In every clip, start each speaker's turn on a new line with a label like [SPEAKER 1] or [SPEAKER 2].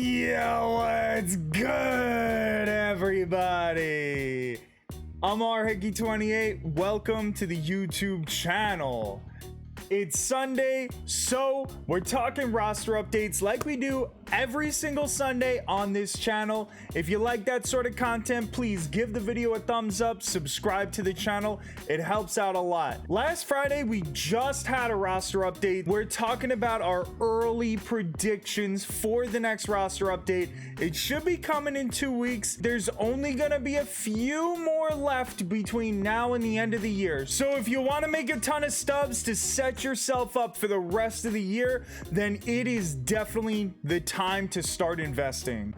[SPEAKER 1] Yo, what's good, everybody? I'm rhicky28. Welcome to the YouTube channel. It's Sunday, so we're talking roster updates like we do every single Sunday on this channel. If you like that sort of content, please give the video a thumbs up, subscribe to the channel. It helps out a lot. Last Friday, we just had a roster update. We're talking about our early predictions for the next roster update. It should be coming in 2 weeks. There's only gonna be a few more left between now and the end of the year. So if you want to make a ton of stubs to set yourself up for the rest of the year, then it is definitely the time to start investing.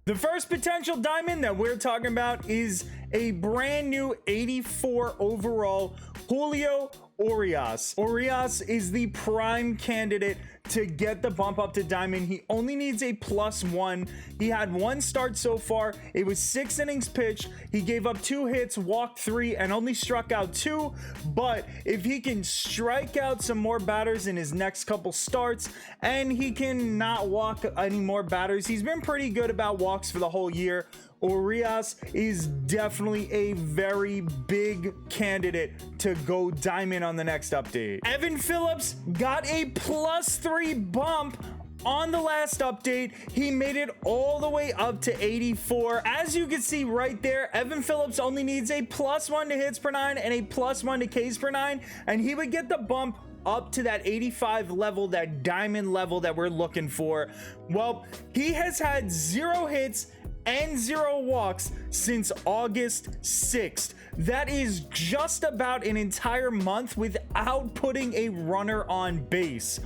[SPEAKER 1] The first potential diamond that we're talking about is a brand new 84 overall Julio Urias. Urias is the prime candidate to get the bump up to diamond. He only needs a +1. He had one start so far. It was 6 innings pitched. He gave up 2 hits, walked 3, and only struck out 2. But if he can strike out some more batters in his next couple starts, and he can not walk any more batters, he's been pretty good about walks for the whole year. Urias is definitely a very big candidate to go diamond on the next update. Evan Phillips got a +3 bump on the last update. He made it all the way up to 84. As you can see right there, Evan Phillips only needs a +1 to hits per 9 and a +1 to Ks per 9, and he would get the bump up to that 85 level, that diamond level that we're looking for. Well, he has had 0 hits and 0 walks since August 6th. That is just about an entire month without putting a runner on base.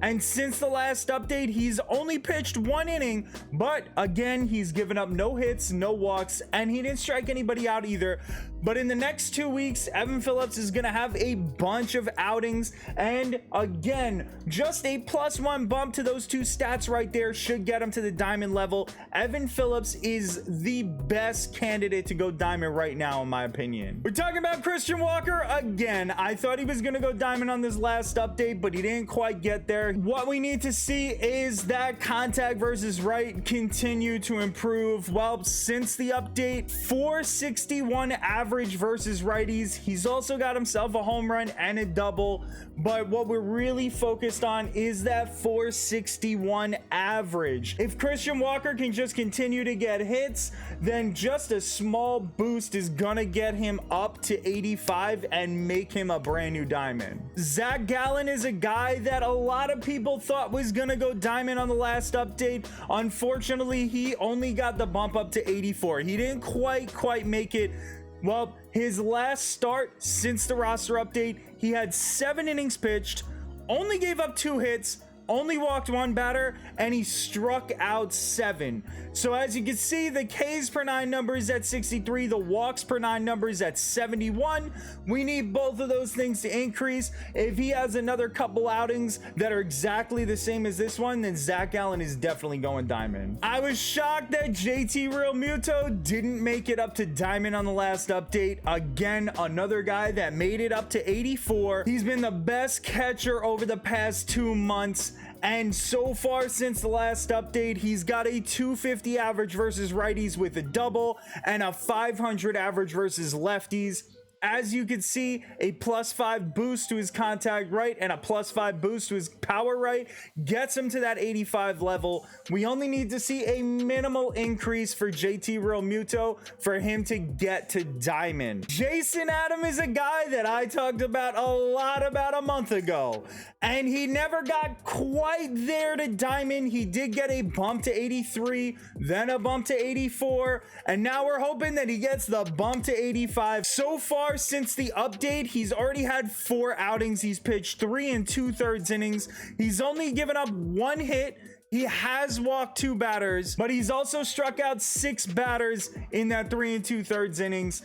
[SPEAKER 1] And since the last update, he's only pitched 1 inning, but again, he's given up no hits, no walks, and he didn't strike anybody out either. But in the next 2 weeks, Evan Phillips is gonna have a bunch of outings, and again, just a +1 bump to those 2 stats right there should get him to the diamond level. Evan Phillips is the best candidate to go diamond right now, in my opinion. We're talking about Christian Walker again. I thought he was gonna go diamond on this last update, but he didn't quite get there. What we need to see is that contact versus right continue to improve. Well, since the update, 461 average versus righties. He's also got himself a home run and a double, but what we're really focused on is that 461 average. If Christian Walker can just continue to get hits, then just a small boost is gonna get him up to 85 and make him a brand new diamond. Zach Gallen is a guy that a lot of people thought was gonna go diamond on the last update. Unfortunately, he only got the bump up to 84. He didn't quite make it. Well, his last start since the roster update, he had 7 innings pitched, only gave up 2 hits, only walked 1 batter, and he struck out 7. So as you can see, the Ks per 9 numbers at 63, the walks per 9 numbers at 71. We need both of those things to increase. If he has another couple outings that are exactly the same as this one, then Zach Gallen is definitely going diamond. I was shocked that JT Realmuto didn't make it up to diamond on the last update. Again, another guy that made it up to 84. He's been the best catcher over the past 2 months. And so far since the last update, he's got a 250 average versus righties with a double and a 500 average versus lefties. As you can see, a +5 boost to his contact right and a +5 boost to his power right gets him to that 85 level. We only need to see a minimal increase for JT Realmuto for him to get to diamond. Jason Adam is a guy that I talked about a lot about a month ago, and he never got quite there to diamond. He did get a bump to 83, then a bump to 84, and now we're hoping that he gets the bump to 85. So far since the update, he's already had 4 outings. He's pitched 3 2/3 innings. He's only given up 1 hit. He has walked 2 batters, but he's also struck out 6 batters in that 3 2/3 innings.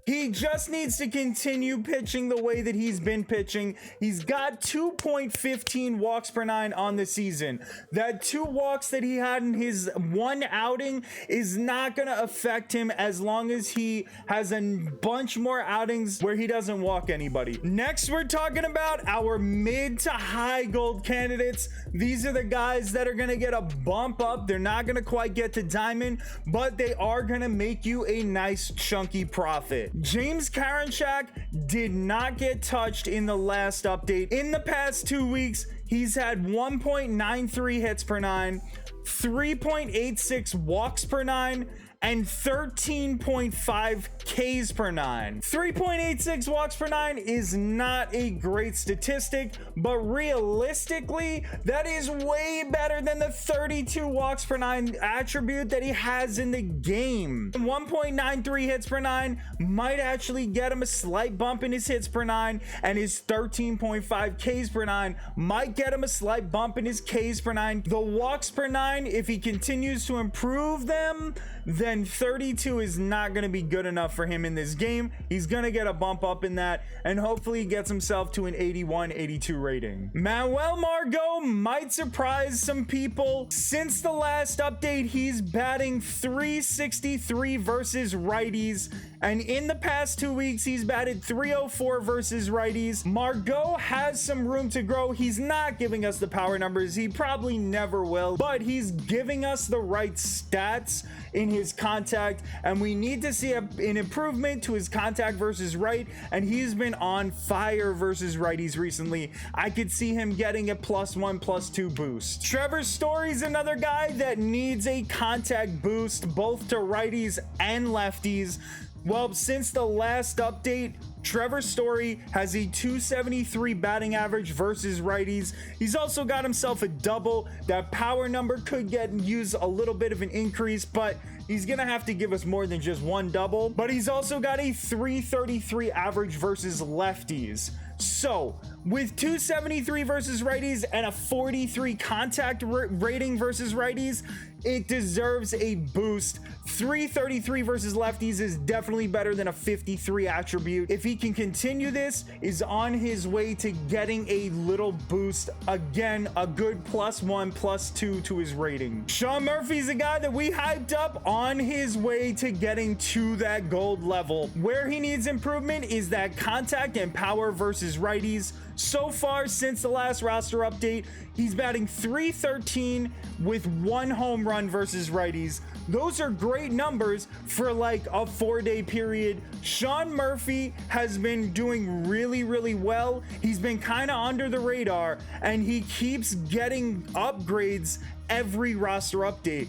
[SPEAKER 1] He just needs to continue pitching the way that he's been pitching. He's got 2.15 walks per nine on the season. That 2 walks that he had in his 1 outing is not going to affect him as long as he has a bunch more outings where he doesn't walk anybody. Next, we're talking about our mid to high gold candidates. These are the guys that are going to get a bump up. They're not going to quite get to diamond, but they are going to make you a nice chunky profit. James Karinchak did not get touched in the last update. In the past 2 weeks, he's had 1.93 hits per nine, 3.86 walks per nine, and 13.5 Ks per nine. 3.86 walks per nine is not a great statistic, but realistically, that is way better than the 32 walks per nine attribute that he has in the game. 1.93 hits per nine might actually get him a slight bump in his hits per nine, and his 13.5 Ks per nine might get him a slight bump in his Ks per nine. The walks per nine, if he continues to improve them, then 32 is not going to be good enough for him in this game. He's going to get a bump up in that, and hopefully he gets himself to an 81, 82 rating. Manuel Margot might surprise some people. Since the last update, he's batting 363 versus righties, and in the past 2 weeks, he's batted 304 versus righties. Margot has some room to grow. He's not giving us the power numbers. He probably never will, but he's giving us the right stats in his contact, and we need to see an improvement to his contact versus right, and he's been on fire versus righties recently. I could see him getting a +1, +2 boost. Trevor Story is another guy that needs a contact boost both to righties and lefties. Well, since the last update, Trevor Story has a 273 batting average versus righties. He's also got himself a double. That power number could use a little bit of an increase, but he's gonna have to give us more than just 1 double. But he's also got a 333 average versus lefties. So with 273 versus righties and a 43 contact rating versus righties, it deserves a boost. 333 versus lefties is definitely better than a 53 attribute. If he can continue this, is on his way to getting a little boost. Again, a good +1, +2 to his rating. Sean Murphy's a guy that we hyped up on his way to getting to that gold level. Where he needs improvement is that contact and power versus righties. So far, since the last roster update, he's batting 313 with 1 home run versus righties. Those are great numbers for like a 4-day period. Sean Murphy has been doing really, really well. He's been kind of under the radar, and he keeps getting upgrades every roster update.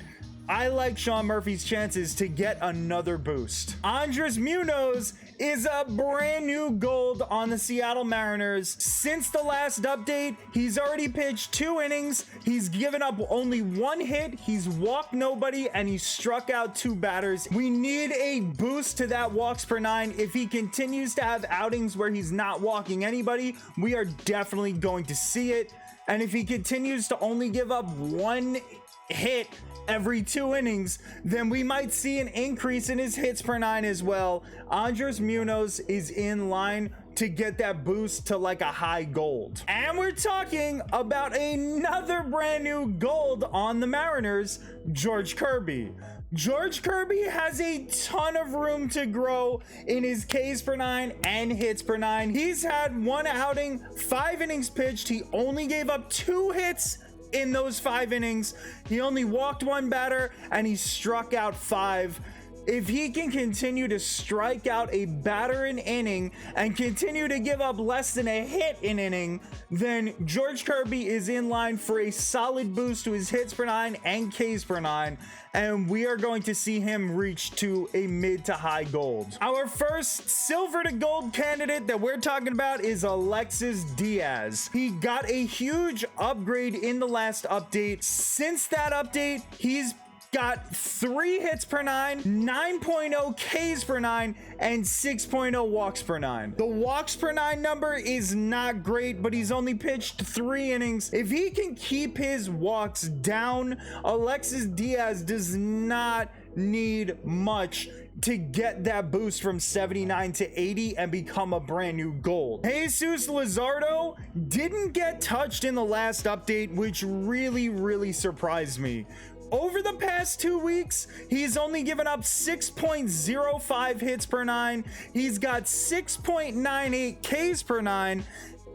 [SPEAKER 1] I like Sean Murphy's chances to get another boost. Andres Munoz is a brand new gold on the Seattle Mariners. Since the last update, he's already pitched 2 innings. He's given up only 1 hit. He's walked nobody, and he struck out 2 batters. We need a boost to that walks per nine. If he continues to have outings where he's not walking anybody, we are definitely going to see it. And if he continues to only give up 1 hit every 2 innings, then we might see an increase in his hits per nine as well. Andres Munoz is in line to get that boost to like a high gold. And we're talking about another brand new gold on the Mariners, George Kirby. George Kirby has a ton of room to grow in his Ks per nine and hits per nine. He's had 1 outing, 5 innings pitched. He only gave up 2 hits in those 5 innings. He only walked 1 batter, and he struck out 5. If he can continue to strike out a batter an inning and continue to give up less than a hit an inning, then George Kirby is in line for a solid boost to his hits per nine and Ks per nine, and we are going to see him reach to a mid to high gold. Our first silver to gold candidate that we're talking about is Alexis Diaz. He got a huge upgrade in the last update. Since that update, he's got 3 hits per nine, 9.0 Ks per nine, and 6.0 walks per nine. The walks per nine number is not great, but he's only pitched 3 innings. If he can keep his walks down, Alexis Diaz does not need much to get that boost from 79 to 80 and become a brand new gold. Jesus Lizardo didn't get touched in the last update, which really surprised me. Over the past 2 weeks, he's only given up 6.05 hits per 9. He's got 6.98 Ks per 9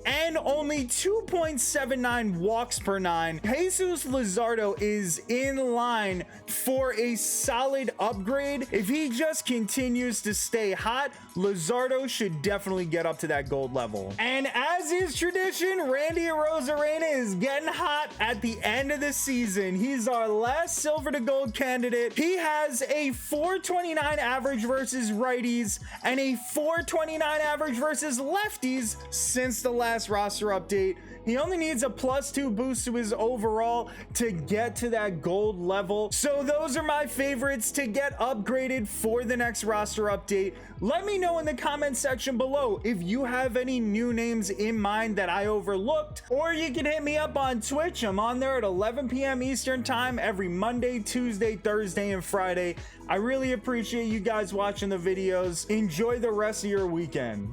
[SPEAKER 1] and only 2.79 walks per 9. Jesus Lizardo is in line for a solid upgrade. If he just continues to stay hot, Lizardo should definitely get up to that gold level. And as is tradition, Randy Arozarena is getting hot at the end of the season. He's our last silver to gold candidate. He has a 429 average versus righties and a 429 average versus lefties since the last roster update. He only needs a +2 boost to his overall to get to that gold level. So those are my favorites to get upgraded for the next roster update. Let me know in the comment section below if you have any new names in mind that I overlooked, or you can hit me up on Twitch. I'm on there at 11 p.m. Eastern time every Monday, Tuesday, Thursday, and Friday. I really appreciate you guys watching the videos. Enjoy the rest of your weekend.